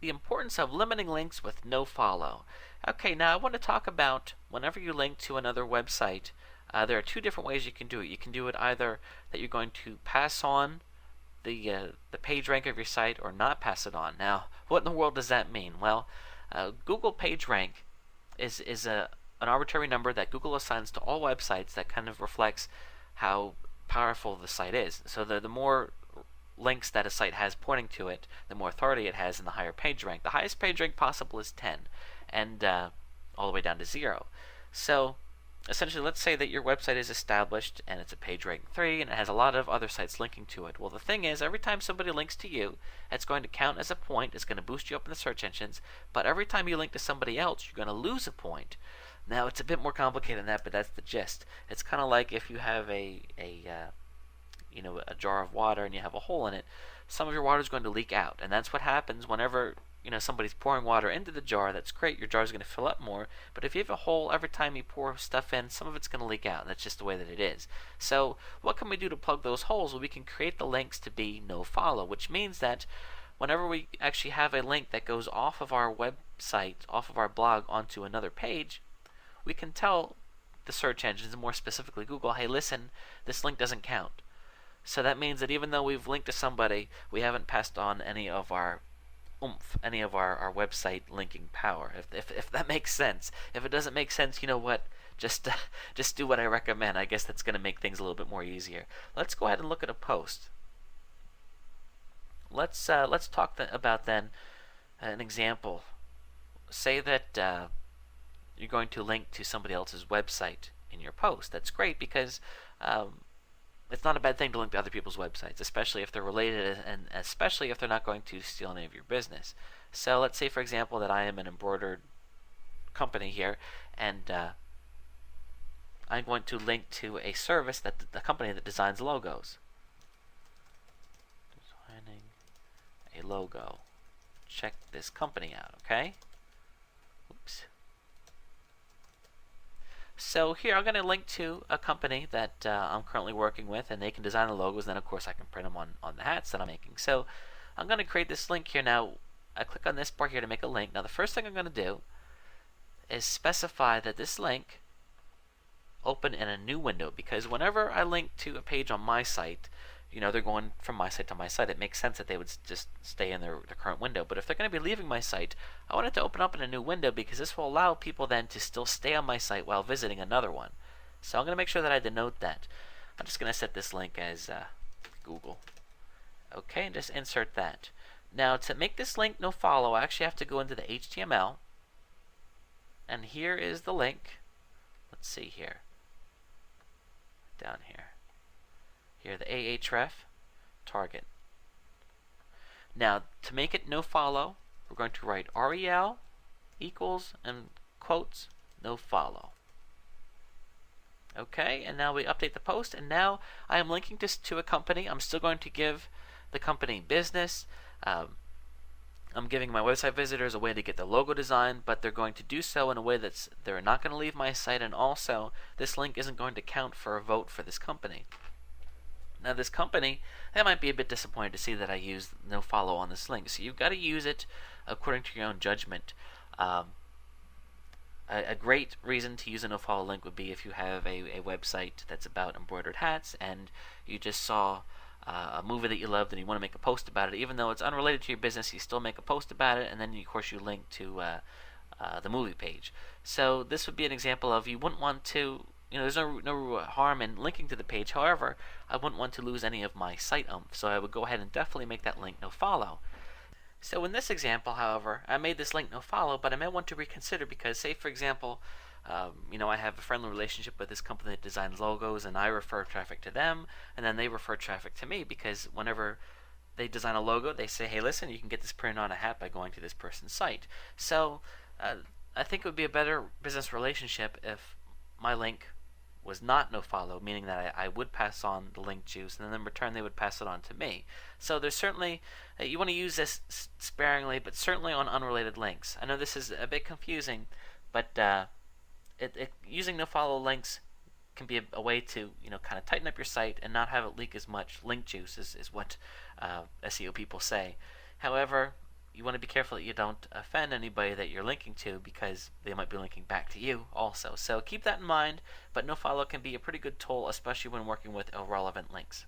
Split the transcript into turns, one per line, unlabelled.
the importance of limiting links with NoFollow. Okay, now I want to talk about whenever you link to another website, there are two different ways you can do it. You can do it either that you're going to pass on the page rank of your site or not pass it on. Now, what in the world does that mean? Well, Google PageRank is an arbitrary number that Google assigns to all websites that kind of reflects how powerful the site is. So the more links that a site has pointing to it, the more authority it has, and the higher page rank. The highest page rank possible is 10, and all the way down to 0. So essentially, let's say that your website is established and it's a page rank 3 and it has a lot of other sites linking to it. Well, the thing is, every time somebody links to you, it's going to count as a point. It's going to boost you up in the search engines, but every time you link to somebody else, you're going to lose a point. Now, it's a bit more complicated than that, but that's the gist. It's kind of like if you have a jar of water and you have a hole in it, some of your water is going to leak out, and that's what happens whenever somebody's pouring water into the jar. That's great, your jar is going to fill up more, but if you have a hole every time you pour stuff in, some of it's going to leak out, and that's just the way that it is. So what can we do to plug those holes? Well, we can create the links to be NoFollow, which means that whenever we actually have a link that goes off of our website, off of our blog, onto another page, we can tell the search engines, and more specifically Google, hey, listen, this link doesn't count. So that means that even though we've linked to somebody, we haven't passed on any of our oomph, any of our website linking power, if that makes sense. If it doesn't make sense, you know what? Just do what I recommend. I guess that's going to make things a little bit more easier. Let's go ahead and look at a post. Let's talk about then an example. Say that you're going to link to somebody else's website in your post. That's great because it's not a bad thing to link to other people's websites, especially if they're related and especially if they're not going to steal any of your business. So let's say, for example, that I am an embroidered company here, and I'm going to link to a service that the company that designs logos. Designing a logo. Check this company out, okay? Oops. So here I'm going to link to a company that I'm currently working with, and they can design the logos, and then of course I can print them on the hats that I'm making. So I'm going to create this link here. Now I click on this bar here to make a link. Now the first thing I'm going to do is specify that this link open in a new window, because whenever I link to a page on my site, they're going from my site to my site. It makes sense that they would just stay in their current window. But if they're going to be leaving my site, I want it to open up in a new window, because this will allow people then to still stay on my site while visiting another one. So I'm going to make sure that I denote that. I'm just going to set this link as Google. Okay, and just insert that. Now to make this link NoFollow, I actually have to go into the HTML. And here is the link. Let's see here. Down here. Here, the ahref target. Now, to make it NoFollow, we're going to write rel equals and quotes NoFollow. Okay, and now we update the post, and now I am linking this to a company. I'm still going to give the company business. I'm giving my website visitors a way to get the logo design, but they're going to do so in a way that's they're not going to leave my site, and also this link isn't going to count for a vote for this company. Now this company, they might be a bit disappointed to see that I used NoFollow on this link. So you've got to use it according to your own judgment. A great reason to use a NoFollow link would be if you have a website that's about embroidered hats and you just saw a movie that you loved and you want to make a post about it. Even though it's unrelated to your business, you still make a post about it, and then of course you link to the movie page. So this would be an example of you wouldn't want to, there's no harm in linking to the page. However, I wouldn't want to lose any of my site oomph, so I would go ahead and definitely make that link NoFollow. So in this example, however, I made this link NoFollow, but I may want to reconsider because, say for example, I have a friendly relationship with this company that designs logos, and I refer traffic to them, and then they refer traffic to me, because whenever they design a logo, they say, hey, listen, you can get this printed on a hat by going to this person's site. So I think it would be a better business relationship if my link was not NoFollow, meaning that I would pass on the link juice, and then in return they would pass it on to me. So there's certainly, you want to use this sparingly, but certainly on unrelated links. I know this is a bit confusing, but using NoFollow links can be a way to kind of tighten up your site and not have it leak as much link juice is what SEO people say. However, you want to be careful that you don't offend anybody that you're linking to, because they might be linking back to you also. So keep that in mind, but NoFollow can be a pretty good tool, especially when working with irrelevant links.